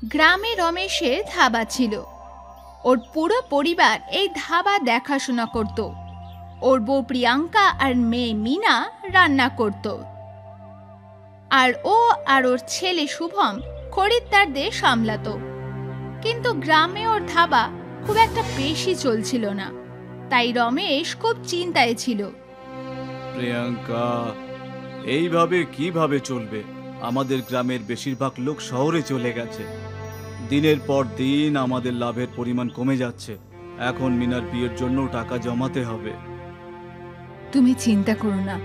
গ্রামে রমেশের ধাবা ছিল। ওর পুরো পরিবার এই ধাবা দেখাশোনা করত। ওর বউ প্রিয়াঙ্কা আর মেয়ে মিনা রান্না করত, আর ও আর ওর ছেলে শুভম খরিদ্দারদের সামলাতো। কিন্তু গ্রামে ওর ধাবা খুব একটা বেশি চলছিল না, তাই রমেশ খুব চিন্তায় ছিল। প্রিয়াঙ্কা, এইভাবে কিভাবে চলবে? আমাদের গ্রামের বেশিরভাগ লোক শহরে চলে গেছে। দিনের পর দিন আমাদের লাভের পরিমাণ কমে যাচ্ছে। এখন মিনার বিয়ের জন্য টাকা জমাতে হবে। তুমি চিন্তা করো না,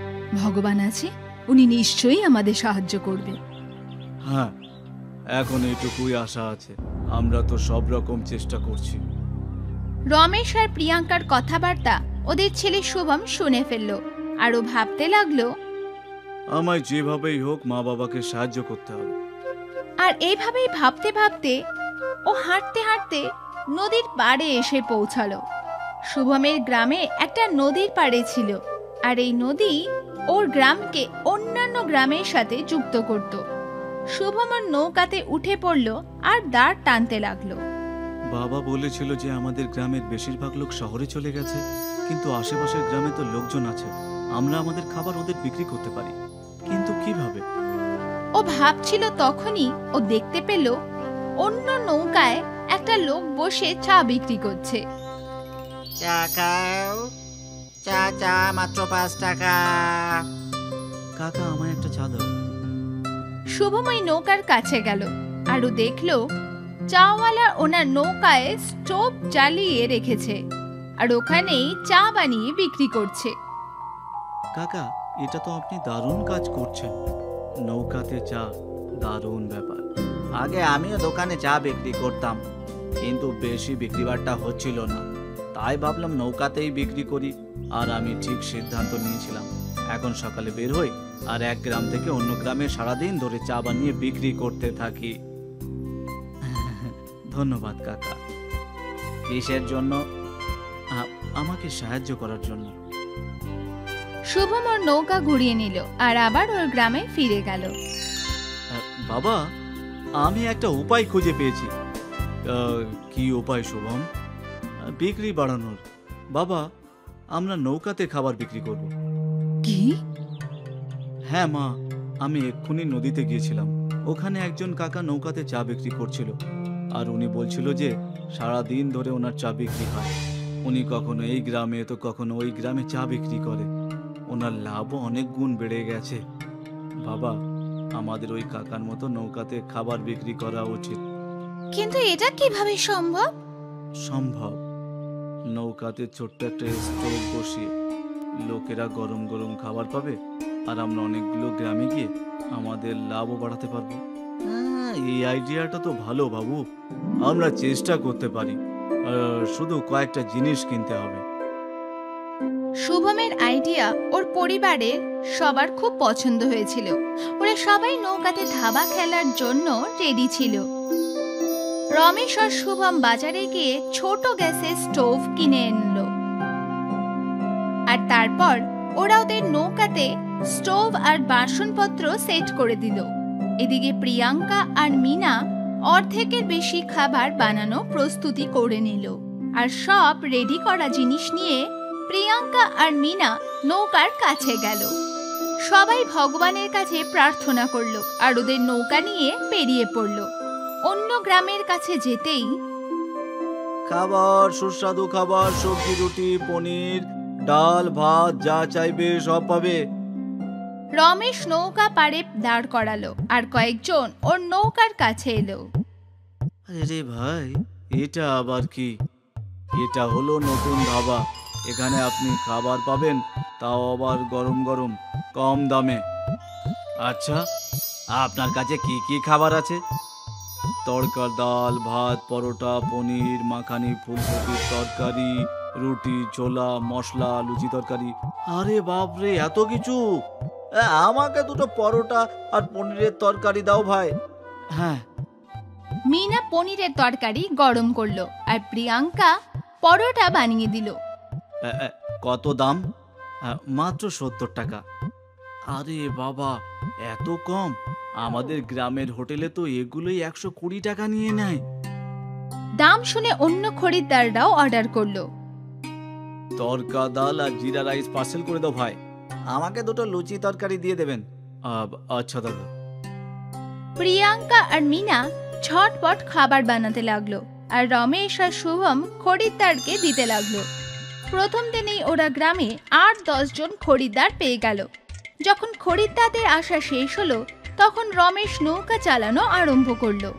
ভগবান আছে, উনি নিশ্চয়ই আমাদের সাহায্য করবে। হ্যাঁ, এখন এইটুকুই আশা আছে। আমরা তো সব রকম চেষ্টা করছি। রমেশ আর প্রিয়াঙ্কার কথাবার্তা ওদের ছেলে শুভম শুনে ফেলল, আর ও ভাবতে লাগলো, আমায় যেভাবেই হোক মা বাবাকে সাহায্য করতে হবে। আর এইভাবেই ভাবতে ভাবতে ও হাঁটতে হাঁটতে নদীর পাড়ে এসে পৌঁছালো। শুভমের গ্রামে একটা নদীর পাড়ে ছিল, আর এই নদী ওর গ্রামকে অন্যান্য গ্রামের সাথে যুক্ত করত। শুভম ওর নৌকাতে উঠে পড়ল আর দাঁড় টানতে লাগলো। বাবা বলেছিল যে আমাদের গ্রামের বেশিরভাগ লোক শহরে চলে গেছে, কিন্তু আশেপাশের গ্রামে তো লোকজন আছে। আমরা আমাদের খাবার ওদের বিক্রি করতে পারি, কিন্তু কিভাবে? ও ভাবছিল, তখনই ও দেখতে পেল অন্য নৌকায় একটা লোক বসে চা বিক্রি করছে। চা খাও, চা চা মাত্র 5 টাকা। কাকা, আমায় একটা চা দাও। শুভম ওই নৌকার কাছে গেল, আর ও দেখলো চাওয়ালা ওনার নৌকায় স্টোভ জ্বালিয়ে রেখেছে, আর ওখানেই চা বানিয়ে বিক্রি করছে। কাকা, এটা তো আপনি দারুণ কাজ করছেন। নৌকাতে চা, দারুণ ব্যাপার। আগে আমিও দোকানে চা বিক্রি করতাম, কিন্তু বেশি বিক্রিবারটা হচ্ছিল না, তাই ভাবলাম নৌকাতেই বিক্রি করি। আর আমি ঠিক সিদ্ধান্ত নিয়েছিলাম, এখন সকালে বের হই আর এক গ্রাম থেকে অন্য গ্রামে সারাদিন ধরে চা বানিয়ে বিক্রি করতে থাকি। ধন্যবাদ কাকা। কিসের জন্য? আমাকে সাহায্য করার জন্য। শুভম ওর নৌকা ঘুরিয়ে নিল আর আবার ওর গ্রামে ফিরে গেল। বাবা, আমি একটা উপায় খুঁজে পেয়েছি। কি উপায় শুভম? বিক্রি বাড়ানোর। বাবা, আমরা নৌকাতে খাবার বিক্রি করব। কি? হ্যাঁ মা, আমি এক্ষুনি নদীতে গিয়েছিলাম। ওখানে একজন কাকা নৌকাতে চা বিক্রি করছিল, আর উনি বলছিল যে সারা দিন ধরে ওনার চা বিক্রি হয়। উনি কখনো এই গ্রামে তো কখনো ওই গ্রামে চা বিক্রি করে। ওনার লাভও অনেক গুণ বেড়ে গেছে। বাবা, আমাদের ওই কাকার মতো নৌকাতে খাবার বিক্রি করা উচিত। কিন্তু এটা কিভাবে সম্ভব? সম্ভব। নৌকাতে ছোট্ট একটা স্টোভ বসিয়ে লোকেরা গরম গরম খাবার পাবে, আর আমরা অনেকগুলো গ্রামে গিয়ে আমাদের লাভও বাড়াতে পারবো। এই আইডিয়াটা তো ভালো বাবু। আমরা চেষ্টা করতে পারি, শুধু কয়েকটা জিনিস কিনতে হবে। শুভমের আইডিয়া ওর পরিবারের সবার খুব পছন্দ হয়েছিল। ওরা সবাই নৌকাতে ধাবা খেলার জন্য রেডি ছিল। রমেশ আর শুভম বাজারে গিয়ে ছোট গ্যাসের স্টোভ কিনে আনলো, আর তারপর ওরা ওদের নৌকাতে স্টোভ আর বাসনপত্র সেট করে দিল। এদিকে প্রিয়াঙ্কা আর মিনা অর্ধেকের বেশি খাবার বানানো প্রস্তুতি করে নিল, আর সব রেডি করা জিনিস নিয়ে প্রিয়াঙ্কা আর মিনা নৌকার কাছে গেল। সবাই ভগবানের কাছে প্রার্থনা করলো, আর ওদের নৌকা নিয়ে বেরিয়ে পড়ল। অন্য গ্রামের কাছে যেতেই খাবার, সুস্বাদু খাবার, সবজি, রুটি, পনির, ডাল, ভাত, যা চাইবে সব পাবে। রমেশ নৌকা পাড়ে দাঁড় করালো, আর কয়েকজন ওর নৌকার কাছে এলো। আরে ভাই, এটা আবার কি? এটা হলো নতুন ধাবা। এখানে আপনি খাবার পাবেন, তাও আবার গরম গরম, কম দামে। আচ্ছা, আপনার কাছে কি কি খাবার আছে? তড়কা, ডাল, ভাত, পরোটা, পনির, মাখানি, ফুলকপির তরকারি, রুটি, ছোলা, মশলা, লুচি তরকারি। আরে বাপরে, এত কিছু! আমাকে দুটো পরোটা আর পনিরের তরকারি দাও ভাই। হ্যাঁ। মিনা পনিরের তরকারি গরম করলো, আর প্রিয়াঙ্কা পরোটা বানিয়ে দিল। কত দাম? মাত্র 70 টাকা। আরে বাবা, এত কম! আমাদের গ্রামের হোটেলে তো এগুলোই 120 টাকা নিয়ে নেয়। দাম শুনে অন্য খরিদ্দাররাও অর্ডার করলো। তরকা ডাল আর জিরা রাইস পার্সেল করে দাও ভাই। আমাকে দুটো লুচি তরকারি দিয়ে দেবেন। আচ্ছা দাদা। প্রিয়াঙ্কা আর মিনা ঝটপট খাবার বানাতে লাগলো, আর রমেশ আর শুভম খরিদ্দারকে দিতে লাগলো। প্রথম দিনেই ওরা গ্রামে 8-10 জন খরিদ্দার পেয়ে গেল। যখন খরিদ্দারদের আসা শেষ হলো, তখন রমেশ নৌকা চালানো আরম্ভ করলো।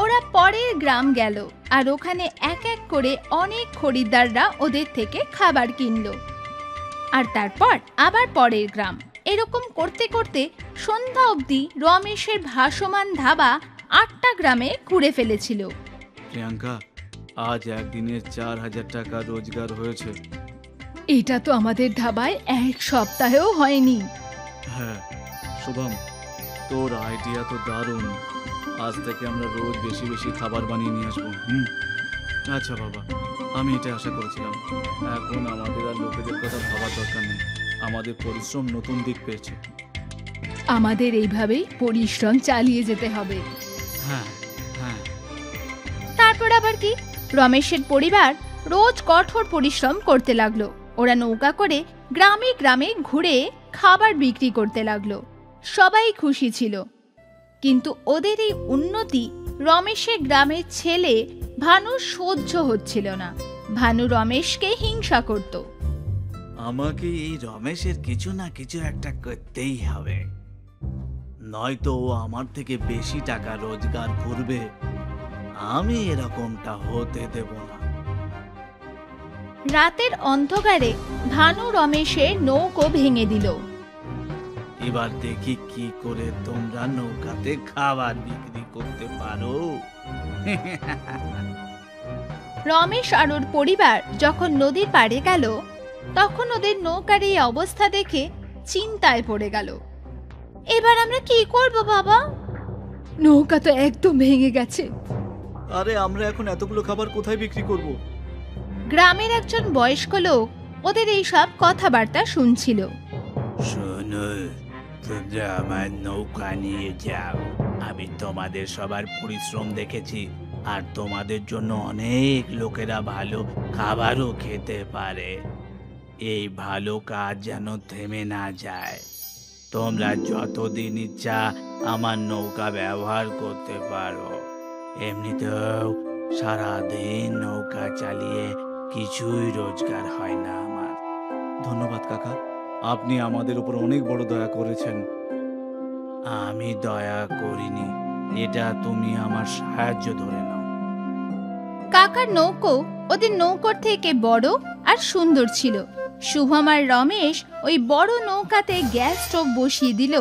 ওরা পরের গ্রাম গেল, আর ওখানে এক এক করে অনেক খরিদ্দাররা ওদের থেকে খাবার কিনলো। আর তারপর আবার পরের গ্রাম। এরকম করতে করতে সন্ধ্যা অবধি রমেশের ভাসমান ধাবা 8টা গ্রামে ঘুরে ফেলেছিল। প্রিয়াঙ্কা, আজ একদিনে 4000 টাকা রোজগার হয়েছে। এটা তো আমাদের ধাবায় 1 সপ্তাহেও হয়নি। হ্যাঁ শুভম, তোর আইডিয়া তো দারুণ। আজ থেকে আমরা রোজ বেশি বেশি খাবার বানিয়ে নিয়ে আসবো। আচ্ছা বাবা, আমি এটা আশা করেছিলাম। এখন আমাদের আর লোকেদের কথা ভাবার দরকার নেই। আমাদের পরিশ্রম নতুন দিক পেয়েছে। আমাদের এইভাবেই পরিশ্রম চালিয়ে যেতে হবে। হ্যাঁ হ্যাঁ। তারপর আবার কি, রমেশের পরিবার রোজ কঠোর পরিশ্রম করতে লাগলো। ওরা নৌকা করে গ্রামে গ্রামে ঘুরে খাবার বিক্রি করতে লাগলো। সবাই খুশি ছিল, কিন্তু ওদের এই উন্নতি রমেশের গ্রামের ছেলে ভানু সহ্য হচ্ছিল না। ভানু রমেশকে হিংসা করত। আমাকে এই রমেশের কিছু না কিছু একটা করতেই হবে, নয়তো ও আমার থেকে বেশি টাকা রোজগার করবে। আমি এরকমটা হতে দেব না। রাতের অন্ধকারে ভানু রমেশের নৌকো ভেঙে দিল। এবার দেখি কি করে তোমরা নৌকাতে খাবার বিক্রি করতে পারো। রমেশ আর ওর পরিবার যখন নদীর পাড়ে গেল, তখন ওদের নৌকার এই অবস্থা দেখে চিন্তায় পড়ে গেল। এবার আমরা কি করব বাবা? নৌকা তো একদম ভেঙে গেছে। আরে আমরা এখন এতগুলো খাবার কোথায় বিক্রি করব? গ্রামের একজন বয়স্ক লোক ওদের এইসব কথাবার্তা শুনছিল। শোনো, তোমরা আমার নৌকা নিয়ে যাও। আমি তোমাদের সবার পরিশ্রম দেখেছি, আর তোমাদের জন্য অনেক লোকেরা ভালো খাবারও খেতে পারে। এই ভালো কাজ যেন থেমে না যায়। তোমরা যতদিন ইচ্ছা আমার নৌকা ব্যবহার করতে পারো। এমনিতেও সারাদিন নৌকা চালিয়ে কিছুই রোজগার হয় না আমার। ধন্যবাদ কাকা, আপনি আমাদের উপর অনেক বড় দয়া করেছেন। আমি দয়া করিনি, এটা তুমি আমার সাহায্য ধরে নাও। কাকার নৌকো ওদের নৌকোর থেকে বড় আর সুন্দর ছিল। শুভম আর রমেশ ওই বড় নৌকাতে গ্যাস স্টোভ বসিয়ে দিল,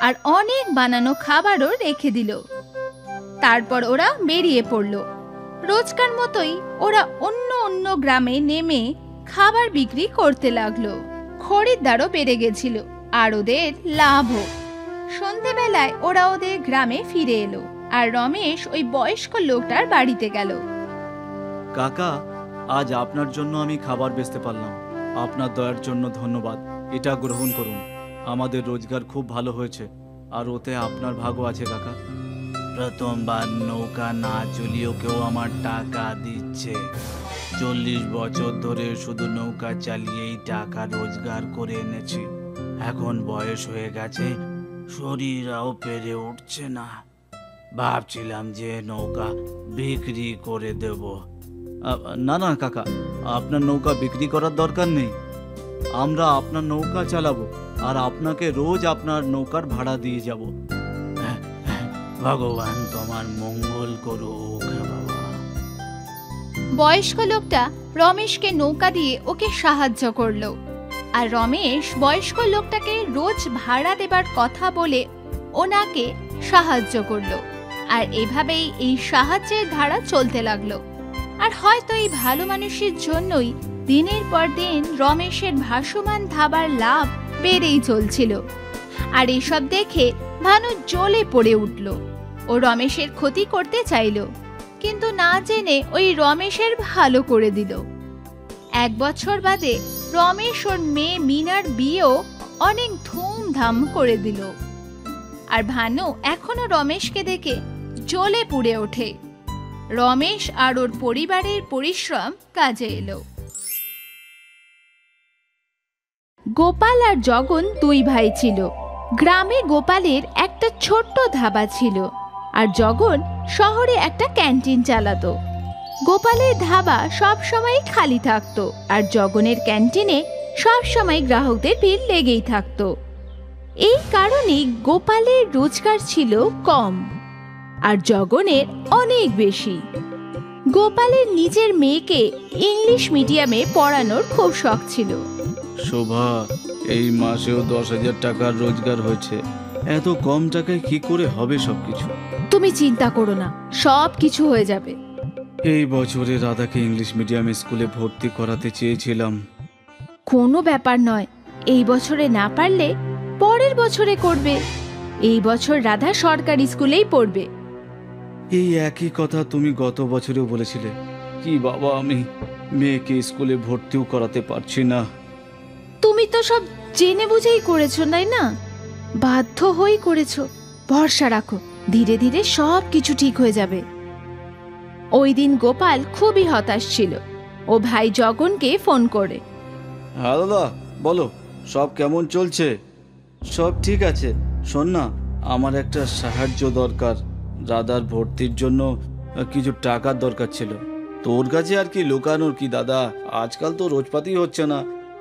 আর অনেক বানানো খাবারও রেখে দিল। তারপর ওরা বেরিয়ে পড়ল। রোজকার মতোই ওরা অন্য অন্য গ্রামে নেমে খাবার বিক্রি করতে লাগলো। খরিদ্দারও বেড়ে গেছিল, আর ওদের লাভও। সন্ধেবেলায় ওরা ওদের গ্রামে ফিরে এলো, আর রমেশ ওই বয়স্ক লোকটার বাড়িতে গেল। কাকা, আজ আপনার জন্য আমি খাবার বেচতে পারলাম। আপনার দয়ার জন্য ধন্যবাদ। এটা গ্রহণ করুন। আমাদের রোজগার খুব ভালো হয়েছে, আর ওতে আপনার ভাগও আছে কাকা। প্রথমবার নৌকা না চলিয়েও কেউ আমার টাকা দিচ্ছে। 40 বছর ধরে শুধু নৌকা চালিয়েই টাকা রোজগার করে এনেছি। এখন বয়স হয়ে গেছে, শরীরও পেরে উঠছে না। ভাবছিলাম যে নৌকা বিক্রি করে দেব। না না কাকা, আপনার নৌকা বিক্রি করার দরকার নেই। আমরা আপনার নৌকা চালাবো, আর আপনাকে রোজ আপনার নৌকার ভাড়া দিয়ে যাব। ভগবান তোমার মঙ্গল করুক বাবা। বয়স্ক লোকটা রমেশকে নৌকা দিয়ে ওকে সাহায্য করলো, আর রমেশ বয়স্ক লোকটাকে রোজ ভাড়া দেবার কথা বলে ওনাকে সাহায্য করলো। আর এভাবেই এই সাহায্যের ধারা চলতে লাগলো। আর হয়তো এই ভালো মানুষের জন্যই দিনের পর দিন রমেশের ভাসমান ধাবার লাভ বেড়েই চলছিল। আর এসব দেখে ভানু জ্বলে পড়ে উঠল। ও রমেশের ক্ষতি করতে চাইল, কিন্তু না জেনে ওই রমেশের ভালো করে দিল। 1 বছর বাদে রমেশ ওর মেয়ে মিনার বিয়েও অনেক ধুমধাম করে দিল। আর ভানু এখনো রমেশকে দেখে জ্বলে পুড়ে ওঠে। রমেশ আর ওর পরিবারের পরিশ্রম কাজে এলো। গোপাল আর জগন দুই ভাই ছিল। গ্রামে গোপালের একটা ছোট্ট ধাবা ছিল, আর জগন শহরে একটা ক্যান্টিন চালাতো। গোপালের ধাবা সব সময় খালি থাকতো, আর জগনের ক্যান্টিনে সব সময় গ্রাহকদের ভিড় লেগেই থাকতো। এই কারণে গোপালের রোজগার ছিল কম, আর জগনের অনেক বেশি। গোপালের নিজের মেয়েকে ইংলিশ মিডিয়ামে পড়ানোর খুব শখ ছিল। শোভা, এই মাসেও 10,000 টাকার রোজগার হয়েছে। এত কম টাকায় কি করে হবে সবকিছু? তুমি চিন্তা করো না, সব কিছু হয়ে যাবে। এই বছরে রাধাকে ইংলিশ মিডিয়াম স্কুলে ভর্তি করাতে চেয়েছিলাম। কোনো ব্যাপার নয়, এই বছরে না পারলে পরের বছরে করবে। এই বছর রাধা সরকারি স্কুলেই পড়বে। এই একই কথা তুমি গত বছরেও বলেছিলে। কি বাবা, আমি মেয়েকে স্কুলে ভর্তিও করাতে পারছি না। তুমি তো সব জেনে বুঝেই করেছো, তাই না? বাধ্য হয়েই করেছো। ভরসা রাখো, ধীরে ধীরে সব কিছু ঠিক হয়ে যাবে। ওই দিন গোপাল খুবই হতাশ ছিল। ও ভাই জগনকে ফোন করে, হ্যাঁ দাদা বলো, সব কেমন চলছে? সব ঠিক আছে। শোন না, আমার একটা সাহায্য দরকার। রাধার ভর্তির জন্য কিছু টাকার দরকার ছিল। তোর কাছে আর কি লুকানোর কি দাদা, আজকাল তো রোজপাতি হচ্ছে না।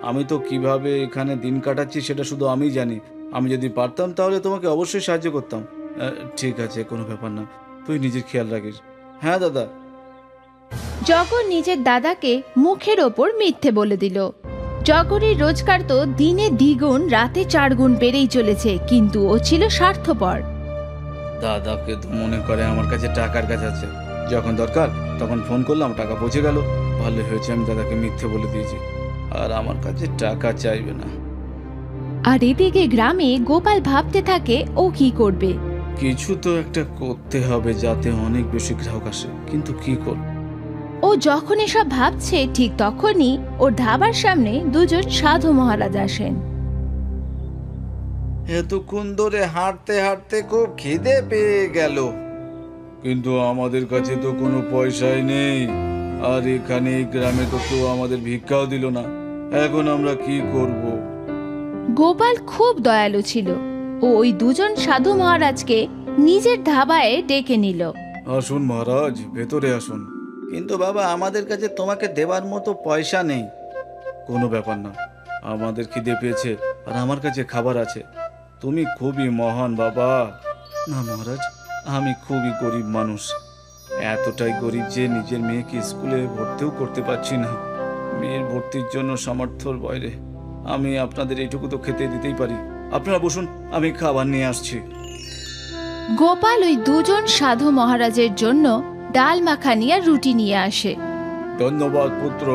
আমি তো কিভাবে এখানে দিন কাটাচ্ছি সেটা শুধু আমিই জানি। আমি যদি পারতাম তাহলে তোমাকে অবশ্যই সাহায্য করতাম। ঠিক আছে, কোনো ব্যাপার না, তুই নিজের খেয়াল রাখিস। হ্যাঁ দাদা। জগন নিজের দাদাকে মুখের ওপর মিথ্যে বলে দিল। জগনের রোজগার তো দিনে দ্বিগুণ রাতে 4 গুণ বেড়েই চলেছে, কিন্তু ও ছিল স্বার্থপর। দাদাকে তো মনে করে আমার কাছে টাকার কাছে আছে, যখন দরকার তখন ফোন করলাম, টাকা পৌঁছে গেল। ভালো হয়েছে আমি দাদাকে মিথ্যে বলে দিয়েছি, আর আমার কাছে টাকা চাইবে না। আর এদিকে গ্রামে গোপাল ভাবতে থাকে ও কি করবে। কিছু তো একটা করতে হবে যাতে অনেক বেশি গ্রাহক আসে, কিন্তু কি করব? ও যখন এসব ভাবছে ঠিক তখনই ওর ধাবার সামনে দুজন সাধু মহারাজ আসেন। এতক্ষণ ধরে হাঁটতে হাঁটতে খুব খিদে পেয়ে গেল, কিন্তু আমাদের কাছে তো কোনো পয়সাই নেই। আর এখানে এই গ্রামে তো কেউ আমাদের ভিক্ষাও দিল না। এখন আমরা কি করব? গোপাল খুব দয়ালু ছিল। ও ওই দুজন সাধু মহারাজকে নিজের ধাবায় ডেকে নিল। আসুন মহারাজ, ভেতরে আসুন। কিন্তু বাবা, আমাদের কাছে তোমাকে দেবার মতো পয়সা নেই। কোনো ব্যাপার না, আমাদের খিদে পেয়েছে আর আমার কাছে খাবার আছে। তুমি খুবই মহান বাবা। না মহারাজ, আমি খুবই গরিব মানুষ। এতটাই গরিব যে নিজের মেয়েকে স্কুলে ভর্তিও করতে পারছি না। মেয়ের ভর্তির জন্য সামর্থ্যর বাইরে। আমি আপনাদের এইটুকু তো খেতে দিতেই পারি। আপনারা বসুন, আমি খাবার নিয়ে আসছি। গোপাল ওই দুজন সাধু মহারাজের জন্য ডাল মাখানি আর রুটি নিয়ে আসে। ধন্যবাদ পুত্র।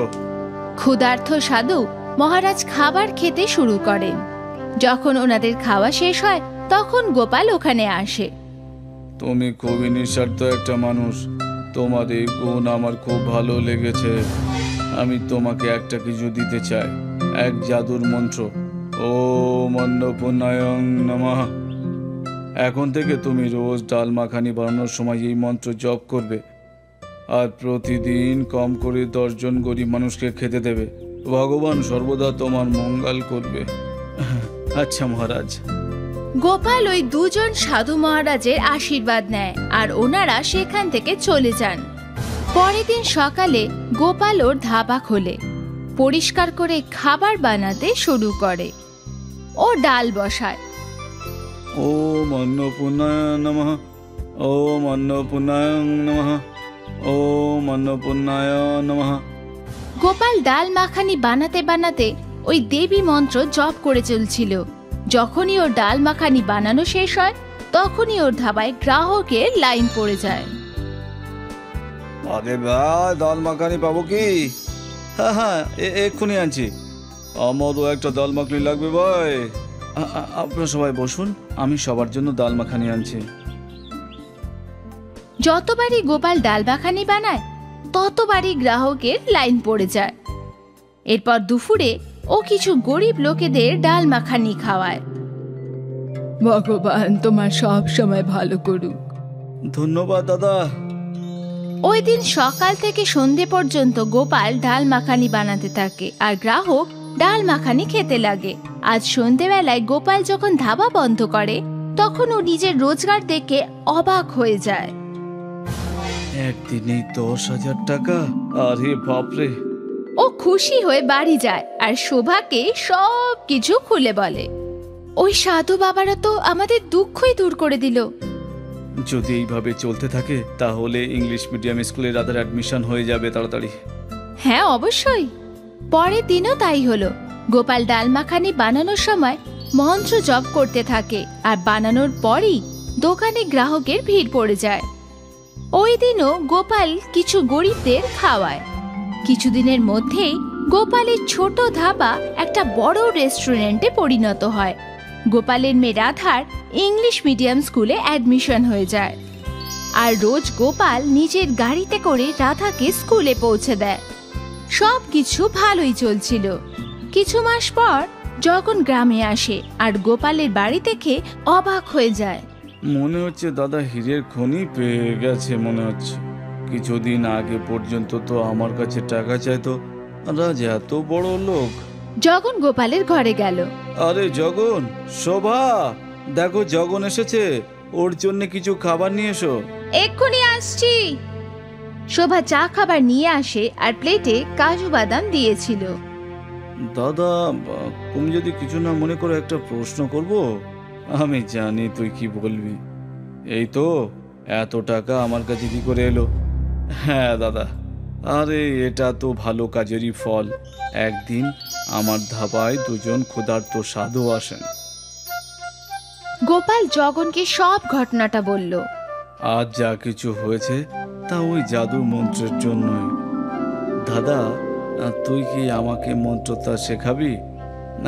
ক্ষুধার্ত সাধু মহারাজ খাবার খেতে শুরু করেন। যখন ওনাদের খাওয়া শেষ হয় তখন গোপাল ওখানে আসে। তুমি খুবই নিঃস্বার্থ একটা মানুষ। তোমার এই গুণ আমার খুব ভালো লেগেছে। আমি তোমাকে একটা কিছু দিতে চাই, এক জাদুর মন্ত্র। ওম অন্নপূর্ণায়ং নমঃ। এখন থেকে তুমি রোজ ডাল মাখানি বানানোর সময় এই মন্ত্র জপ করবে, আর প্রতিদিন কম করে 10 জন গরিব মানুষকে খেতে দেবে। ভগবান সর্বদা তোমার মঙ্গল করবে। আচ্ছা মহারাজ। গোপাল ওই দুজন সাধু মহারাজের আশীর্বাদ নেয় আর ওনারা সেখান থেকে চলে যান। পরের দিন সকালে গোপাল ওর ধাবা খোলে, পরিষ্কার করে খাবার বানাতে শুরু করে। ও ডাল বসায়। ওম অন্নপূর্ণায় নমঃ, ওম অন্নপূর্ণায় নমঃ, ওম অন্নপূর্ণায় নমঃ। গোপাল ডাল মাখানি বানাতে বানাতে ওই দেবী মন্ত্র জপ করে চলছিল। যখনই ওর ডাল মাখানি বানানো শেষ হয় তখনই ওর ধাবায় গ্রাহকের লাইন পড়ে যায়। আরে ভাই, ডাল মাখানি পাবো কি? হ্যাঁ হ্যাঁ, এক্ষুনি আনছি। আমারও একটা ডাল মাখানি লাগবে ভাই। আপনারা সবাই বসুন, আমি সবার জন্য ডাল মাখানি আনছি। যতবারই গোপাল ডাল মাখানি বানায় ততবারই গ্রাহকের লাইন পড়ে যায়। এরপর দুপুরে ও কিছু গরিব লোকেদের ডাল মাখানি খাওয়ায়। ভগবান তোমার সব সময় ভালো করুক। ধন্যবাদ দাদা। ওই দিন সকাল থেকে সন্ধে পর্যন্ত গোপাল ডাল মাখানি বানাতে থাকে আর গ্রাহক ডাল মাখানি খেতে লাগে। আজ সন্ধেবেলায় গোপাল যখন ধাবা বন্ধ করে তখন ও নিজের রোজগার দেখে অবাক হয়ে যায়। একদিনেই 10,000 টাকা, আরে বাপরে। ও খুশি হয়ে বাড়ি যায় আর শোভাকে সব কিছু খুলে বলে। ওই সাধু বাবারা তো আমাদের দুঃখই দূর করে দিল। যদি এইভাবে চলতে থাকে তাহলে ইংলিশ মিডিয়াম স্কুলে রাধার অ্যাডমিশন হয়ে যাবে তাড়াতাড়ি। হ্যাঁ অবশ্যই। পরের দিনও তাই হলো। গোপাল ডাল মাখানি বানানোর সময় মন্ত্র জপ করতে থাকে আর বানানোর পরই দোকানে গ্রাহকের ভিড় পড়ে যায়। ওই দিনও গোপাল কিছু গরিবদের খাওয়ায়। কিছুদিনের মধ্যেই গোপালের ছোট ধাবা একটা বড় রেস্টুরেন্টে পরিণত হয়। গোপালের মেয়ে রাধার ইংলিশ মিডিয়াম স্কুলে অ্যাডমিশন হয়ে যায় আর রোজ গোপাল নিজের গাড়িতে করে রাধাকে স্কুলে পৌঁছে দেয়। সব কিছু ভালোই চলছিল। কিছু মাস পর জগন গ্রামে আসে আর গোপালের বাড়ি দেখে অবাক হয়ে যায়। মনে হচ্ছে দাদা হীরের খনি পেয়ে গেছে মনে হচ্ছে। কিছুদিন আগে পর্যন্ত তো আমার কাছে টাকা চাইতো, রাজ এত বড় লোক। জগন গোপালের ঘরে গেল। আরে জগন, শোভা দেখো জগন এসেছে, ওর জন্য কিছু খাবার নিয়ে এসো। এক্ষুনি আসছি। শোভা চা খাবার নিয়ে আসে আর প্লেটে কাজু বাদাম দিয়েছিল। দাদা তুমি যদি কিছু না মনে করো একটা প্রশ্ন করব? আমি জানি তুই কি বলবি। এই তো এত টাকা আমার কাছে কি করে এলো? হ্যাঁ দাদা, আরে এটা তো ভালো কাজেরই ফল। একদিন আমার ধাবায় দুজন ক্ষুধার্ত সাধু আসেন। গোপাল জগনকে সব ঘটনাটা বলল। আজ যা কিছু হয়েছে তা ওই জাদুর মন্ত্রের জন্যই। দাদা তুই কি আমাকে মন্ত্রটা শেখাবি?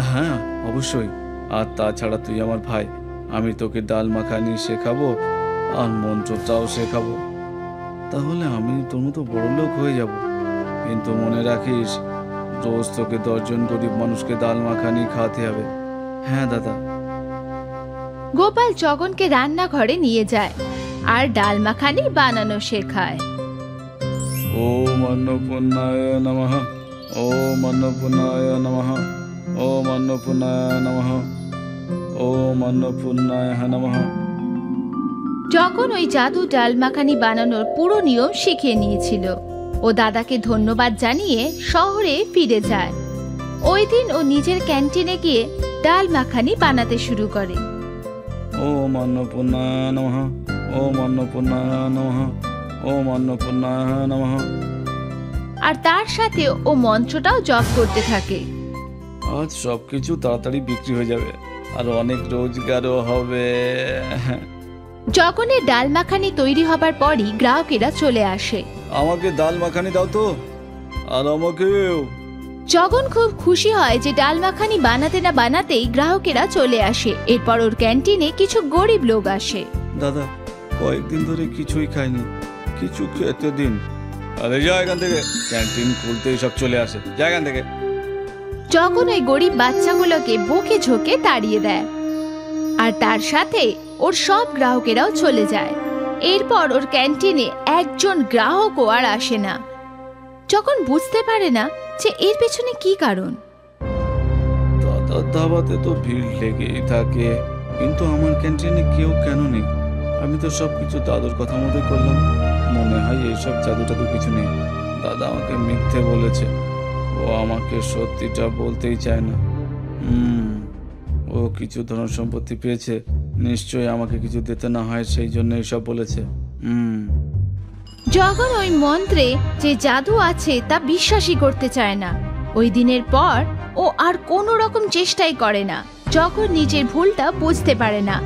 হ্যাঁ অবশ্যই। আর তাছাড়া তুই আমার ভাই, আমি তোকে ডাল মাখানি শেখাবো আর মন্ত্রটাও শেখাবো। তাহলে আমি তোর মতো বড় লোক হয়ে যাব। কিন্তু মনে রাখিস, রোজ তোকে 10 জন গরিব মানুষকে ডাল মাখানি খাওয়াতে হবে। হ্যাঁ দাদা। গোপাল জগনকে রান্নাঘরে নিয়ে যায় আর ডাল মাখানি বানানো শেখায়। ওম অন্নপূর্ণায় নমঃ, ওম অন্নপূর্ণায় নমঃ, ওম অন্নপূর্ণায় নমঃ, ওম অন্নপূর্ণায় নমঃ। যখন ওই জাদু ডাল মাখানি বানানোর পুরো নিয়ম শিখিয়ে নিয়েছিল, ও দাদাকে ধন্যবাদ জানিয়ে শহরে ফিরে যায়। ওই দিন ও নিজের ক্যান্টিনে গিয়ে ডাল মাখানি বানাতে শুরু করে। ওম অন্নপূর্ণায় নমঃ, ওম অন্নপূর্ণায় নমঃ, ওম অন্নপূর্ণায় নমঃ। আর তার সাথে ও মন্ত্রটাও জপ করতে থাকে। আজ সবকিছু তাড়াতাড়ি বিক্রি হয়ে যাবে আর অনেক রোজগারও হবে। জগনের ডাল মাখানি তৈরি হবার পরই গ্রাহকেরা চলে আসে। আমাকে ডাল মাখানি দাও তো, আর আমাকেও। জগন খুব খুশি হয় যে ডাল মাখানি বানাতে না বানাতেই গ্রাহকেরা চলে আসে। এরপর ওর ক্যান্টিনে কিছু গরিব লোক আসে। দাদা কয়েকদিন ধরে কিছুই খাইনি, কিছু খেতে দিন। আরে যা এখান থেকে, ক্যান্টিন খুলতেই সব চলে আসে, যা এখান থেকে। যখন ওই গরিব বাচ্চাগুলোকে বকে ঝোঁকে তাড়িয়ে দেয় আর তার সাথে ওর সব গ্রাহকেরাও চলে যায়। এরপর ওর ক্যান্টিনে একজন গ্রাহকও আর আসে না। যখন বুঝতে পারে না যে এর পেছনে কি কারণ। দাদার ধাবাতে তো ভিড় লেগেই থাকে, কিন্তু আমার ক্যান্টিনে কেউ কেন নেই? আমি তো সবকিছু দাদুর কথা মতো করলাম। মনে হয় এইসব জাদু টাদু কিছু নেই। দাদা আমাকে মিথ্যে বলেছে, ও আমাকে সত্যিটা বলতেই চায় না। ও কিছু ধন সম্পত্তি পেয়েছে, নিশ্চয়ই আমাকে কিছু দিতে না হয় সেই জন্য এইসব বলেছে। যখন ওই মন্ত্রে যে জাদু আছে তা বিশ্বাসই করতে চায় না। ওই দিনের পর ও আর কোনো রকম চেষ্টাই করে না। যখন নিজের ভুলটা বুঝতে পারে না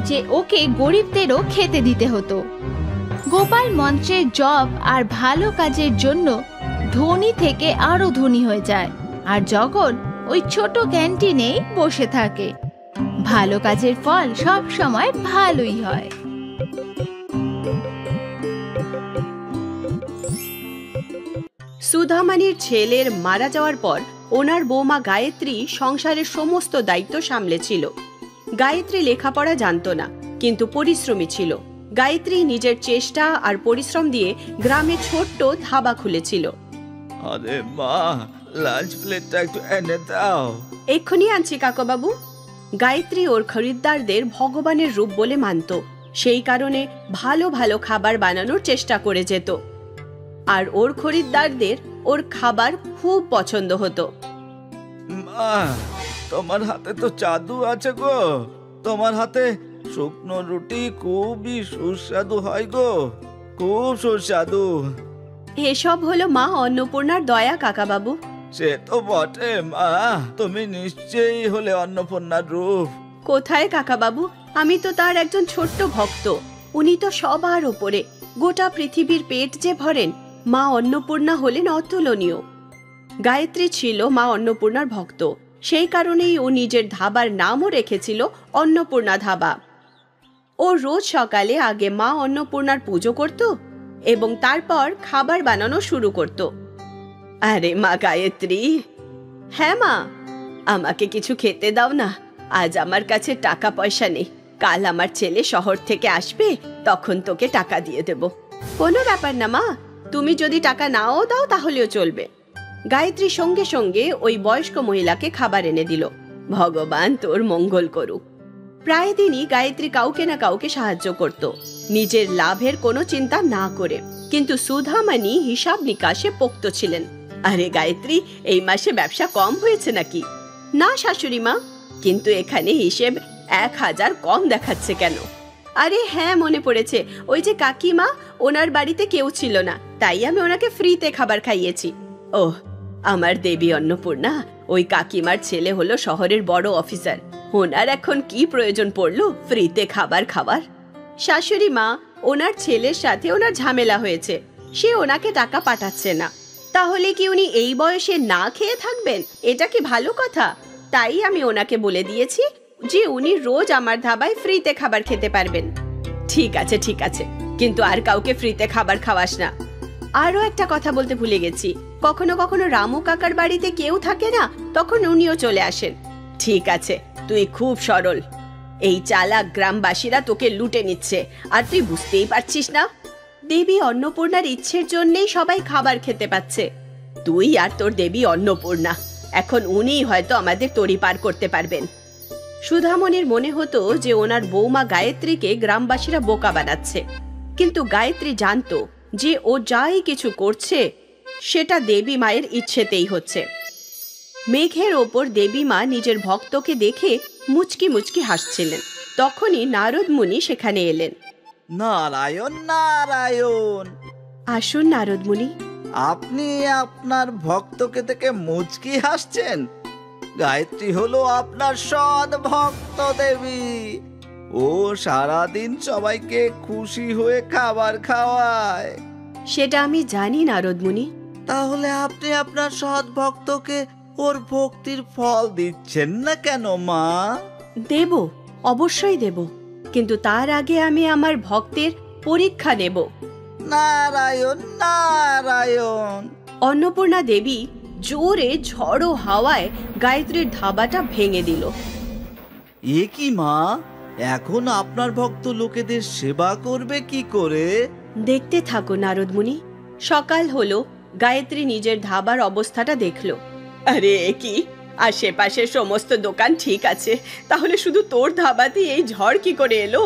যে ওকে গরিবদেরও খেতে দিতে হতো। গোপাল মন্ত্রের জপ আর ভালো কাজের জন্য ধনী থেকে আরো ধনী হয়ে যায় আর জগন ওই ছোট ক্যান্টিনেই বসে থাকে। ভালো কাজের ফল সব সময় ভালোই হয়। সুধামানির ছেলের মারা যাওয়ার পর ওনার বৌমা গায়ত্রী সংসারের সমস্ত দায়িত্ব সামলেছিল। গায়ত্রী লেখাপড়া জানতো না, কিন্তু পরিশ্রমী ছিল। গায়ত্রী নিজের চেষ্টা আর পরিশ্রম দিয়ে গ্রামে ছোট্ট ধাবা খুলেছিল। আরে মা, লাঞ্চ প্লেটটা একটু এনে দাও। এক্ষুনি আনছি কাকাবাবু। গায়ত্রী ওর খরিদ্দারদের ভগবানের রূপ বলে মানত, সেই কারণে ভালো ভালো খাবার বানানোর চেষ্টা করে যেত, আর ওর খরিদ্দারদের ওর খাবার খুব পছন্দ হতো। মা, তোমার হাতে তো জাদু আছে গো। তোমার হাতে শুকনো রুটি খুবই সুস্বাদু হয় গো, খুব সুস্বাদু। এসব হলো মা অন্নপূর্ণার দয়া কাকাবাবু। সে তো বটে মা, তুমি নিশ্চয়ই হলে অন্নপূর্ণার রূপ। কোথায় কাকাবাবু, আমি তো তার একজন ছোট্ট ভক্ত। উনি তো সবার ওপরে, গোটা পৃথিবীর পেট যে ভরেন। মা অন্নপূর্ণা হলেন অতুলনীয়। গায়ত্রী ছিল মা অন্নপূর্ণার ভক্ত, সেই কারণেই ও নিজের ধাবার নামও রেখেছিল অন্নপূর্ণা ধাবা। ও রোজ সকালে আগে মা অন্নপূর্ণার পুজো করত এবং তারপর খাবার বানানো শুরু করত। আরে মা গায়ত্রী। হ্যাঁ মা, আমাকে কিছু খেতে দাও না। আজ আমার কাছে টাকা পয়সা নেই, কাল আমার ছেলে শহর থেকে আসবে, তখন তোকে টাকা দিয়ে দেব। কোনো ব্যাপার না মা, তুমি যদি টাকা নাও দাও তাহলেও চলবে। গায়ত্রী সঙ্গে সঙ্গে ওই বয়স্ক মহিলাকে খাবার এনে দিল। ভগবান তোর মঙ্গল করুক। প্রায় দিনই গায়ত্রী কাউকে না কাউকে সাহায্য করত, নিজের লাভের কোনো চিন্তা না করে। কিন্তু সুধামণি হিসাব নিকাশে পোক্ত ছিলেন। আরে গায়ত্রী, এই মাসে ব্যবসা কম হয়েছে নাকি? না শাশুড়ি মা, কিন্তু এখানে হিসেব 1000 কম দেখাচ্ছে কেন? আরে হ্যাঁ, মনে পড়েছে, ওই যে কাকিমা, ওনার বাড়িতে কেউ ছিল না, তাই আমি ওনাকে ফ্রিতে খাবার খাইয়েছি। ওহ, আমার দেবী অন্নপূর্ণা, ওই কাকিমার ছেলে হলো শহরের বড় অফিসার। ওনার এখন কি প্রয়োজন পড়লো ফ্রিতে খাবার খাবার? শাশুড়ি মা, ওনার ছেলের সাথে ওনার ঝামেলা হয়েছে, সে ওনাকে টাকা পাঠাচ্ছে না। তাহলে কি উনি এই বয়সে না খেয়ে থাকবেন? এটা কি ভালো কথা? তাই আমি ওনাকে বলে দিয়েছি যে উনি রোজ আমার ধাবায় ফ্রিতে খাবার খেতে পারবেন। ঠিক আছে ঠিক আছে, কিন্তু আর কাউকে ফ্রিতে খাবার খাওয়াস না। আরও একটা কথা বলতে ভুলে গেছি, কখনো কখনো রামু কাকার বাড়িতে কেউ থাকে না, তখন উনিও চলে আসেন। ঠিক আছে, তুই খুব সরল। এই চালাক গ্রামবাসীরা তোকে লুটে নিচ্ছে, আর তুই বুঝতেই পারছিস না। দেবী অন্নপূর্ণার ইচ্ছের জন্যই সবাই খাবার খেতে পাচ্ছে। তুই আর তোর দেবী অন্নপূর্ণা, এখন উনিই হয়তো আমাদের তরি পার করতে পারবেন। সুধামণির মনে হতো যে ওনার বৌমা গায়ত্রীকে গ্রামবাসীরা বোকা বানাচ্ছে, কিন্তু গায়ত্রী জানতো যে ও যাই কিছু করছে সেটা দেবী মায়ের ইচ্ছেতেই হচ্ছে। মেঘের ওপর দেবী মা নিজের ভক্তকে দেখে মুচকি মুচকি হাসছিলেন। তখনই নারদ মুনি সেখানে এলেন। নারায়ণ নারায়ণ। আসুন নারদ মুনি। আপনি আপনার ভক্তকে দেখে মুচকি হাসছেন? গায়ত্রী হলো আপনার সৎ ভক্ত দেবী। ও সারাদিন সবাইকে খুশি হয়ে খাবার খাওয়ায়। সেটা আমি জানি নারদ মুনি। তাহলে আপনি আপনার সৎ ভক্তকে ওর ভক্তির ফল দিচ্ছেন না কেন মা? দেব, অবশ্যই দেব, কিন্তু তার আগে আমি আমার ভক্তের পরীক্ষা নেব। নারায়ণ নারায়ণ। অন্নপূর্ণা দেবী জোরে ঝড়ো হাওয়ায় গায়ত্রীর ধাবাটা ভেঙে দিল। এ কি মা, এখন আপনার ভক্ত লোকেদের সেবা করবে কি করে? দেখতে থাকো নারদ মুনি। সকাল হলো, গায়ত্রী নিজের ধাবার অবস্থাটা দেখলো। আরে কি, আশেপাশের সমস্ত দোকান ঠিক আছে, তাহলে শুধু তোর ধাবাতেই এই ঝড় কি করে এলো?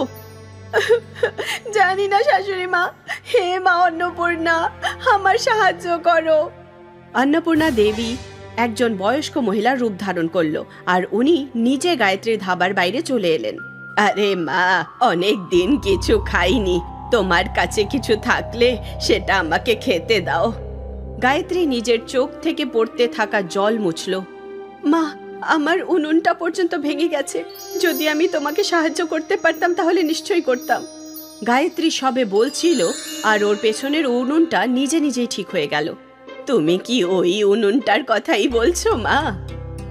জানি না শাশুড়ি মা। হে মা অন্নপূর্ণা, আমার সাহায্য করো। অন্নপূর্ণা দেবী একজন বয়স্ক মহিলার রূপ ধারণ করলো, আর উনি নিজে গায়ত্রীর ধাবার বাইরে চলে এলেন। আরে মা, অনেক দিন কিছু খাইনি, তোমার কাছে কিছু থাকলে সেটা আমাকে খেতে দাও। গায়ত্রী নিজের চোখ থেকে পড়তে থাকা জল মুছল। মা, আমার উনুনটা পর্যন্ত ভেঙে গেছে, যদি আমি তোমাকে সাহায্য করতে পারতাম তাহলে নিশ্চয়ই করতাম। গায়ত্রী সবে বলছিল আর ওর পেছনের উনুনটা নিজে নিজেই ঠিক হয়ে গেল। তুমি কি ওই উনুনটার কথাই বলছো মা?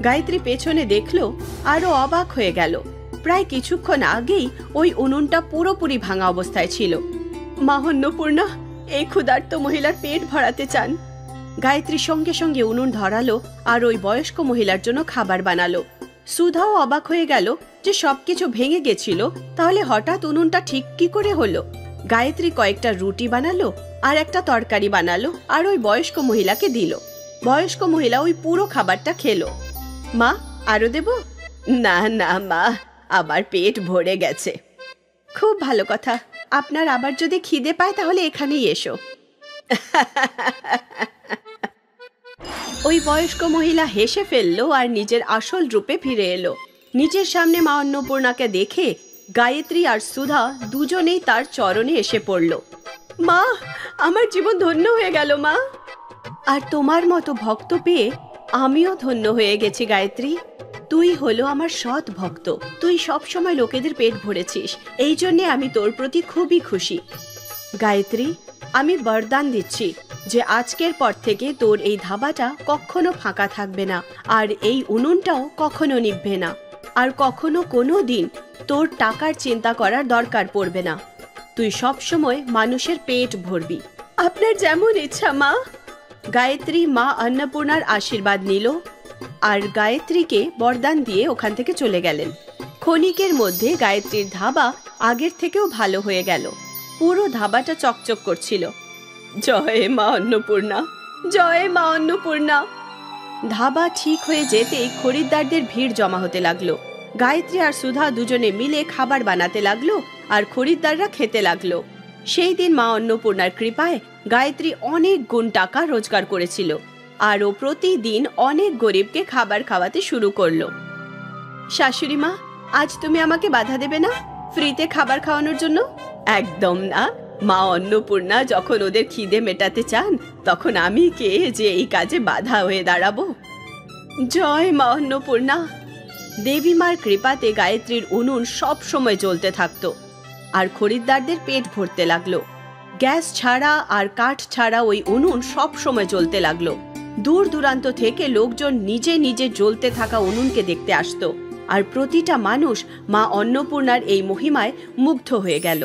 গায়ত্রী পেছনে দেখলো, আরো অবাক হয়ে গেল। প্রায় কিছুক্ষণ আগেই ওই উনুনটা পুরোপুরি ভাঙা অবস্থায় ছিল। মা অন্নপূর্ণা এই ক্ষুধার্ত মহিলার পেট ভরাতে চান। গায়ত্রী সঙ্গে সঙ্গে উনুন ধরালো আর ওই বয়স্ক মহিলার জন্য খাবার বানালো। সুধাও অবাক হয়ে গেল যে সবকিছু ভেঙে গেছিল, তাহলে হঠাৎ উনুনটা ঠিক কি করে হলো? গায়ত্রী কয়েকটা রুটি বানালো আর একটা তরকারি বানালো আর ওই বয়স্ক মহিলাকে দিল। বয়স্ক মহিলা ওই পুরো খাবারটা খেলো। মা, আরো দেব? না না মা, আমার পেট ভরে গেছে। খুব ভালো কথা, আপনার আবার যদি খিদে পায় তাহলে এখানেই এসো। ওই বয়স্ক মহিলা হেসে ফেললো আর নিজের আসল রূপে ফিরে এলো। নিজের সামনে মা অন্নপূর্ণাকে দেখে গায়ত্রী আর সুধা দুজনেই তার চরণে এসে পড়ল। মা, আমার জীবন ধন্য হয়ে গেল মা। আর তোমার মতো ভক্ত পেয়ে আমিও ধন্য হয়ে গেছি গায়ত্রী। তুই হলো আমার সৎ ভক্ত। তুই সবসময় লোকেদের পেট ভরেছিস, এই জন্যে আমি তোর প্রতি খুবই খুশি। গায়ত্রী, আমি বরদান দিচ্ছি যে আজকের পর থেকে তোর এই ধাবাটা কখনো ফাঁকা থাকবে না, আর এই উনুনটাও কখনো নিভবে না, আর কখনো কোনো দিন তোর টাকার চিন্তা করার দরকার পড়বে না। তুই সবসময় মানুষের পেট ভরবি। আপনার যেমন ইচ্ছা মা। গায়ত্রী মা অন্নপূর্ণার আশীর্বাদ নিল আর গায়ত্রীকে বরদান দিয়ে ওখান থেকে চলে গেলেন। ক্ষণিকের মধ্যে গায়ত্রীর ধাবা আগের থেকেও ভালো হয়ে গেল। পুরো ধাবাটা চকচক করছিল। জয় মা অন্নপূর্ণা, জয় মা অন্নপূর্ণা। ধাবা ঠিক হয়ে যেতেই খরিদ্দারদের ভিড় জমা হতে লাগলো। গায়ত্রী আর সুধা দুজনে মিলে খাবার বানাতে লাগলো আর খরিদ্দাররা খেতে লাগলো। সেই দিন মা অন্নপূর্ণার কৃপায় গায়ত্রী অনেক গুণ টাকা রোজগার করেছিল আর ও প্রতিদিন অনেক গরিবকে খাবার খাওয়াতে শুরু করলো। শাশুড়ি মা, আজ তুমি আমাকে বাধা দেবে না ফ্রিতে খাবার খাওয়ানোর জন্য? একদম না। মা অন্নপূর্ণা যখন ওদের খিদে মেটাতে চান, তখন আমি কে যে এই কাজে বাধা হয়ে দাঁড়াবো? জয় মা অন্নপূর্ণা। দেবী মার কৃপাতে গায়ত্রীর উনুন সব সময় জ্বলতে থাকতো আর খরিদ্দারদের পেট ভরতে লাগলো। গ্যাস ছাড়া আর কাঠ ছাড়া ওই উনুন সব সময় জ্বলতে লাগলো। দূর দূরান্ত থেকে লোকজন নিজে নিজে জ্বলতে থাকা উনুনকে দেখতে আসতো আর প্রতিটা মানুষ মা অন্নপূর্ণার এই মহিমায় মুগ্ধ হয়ে গেল।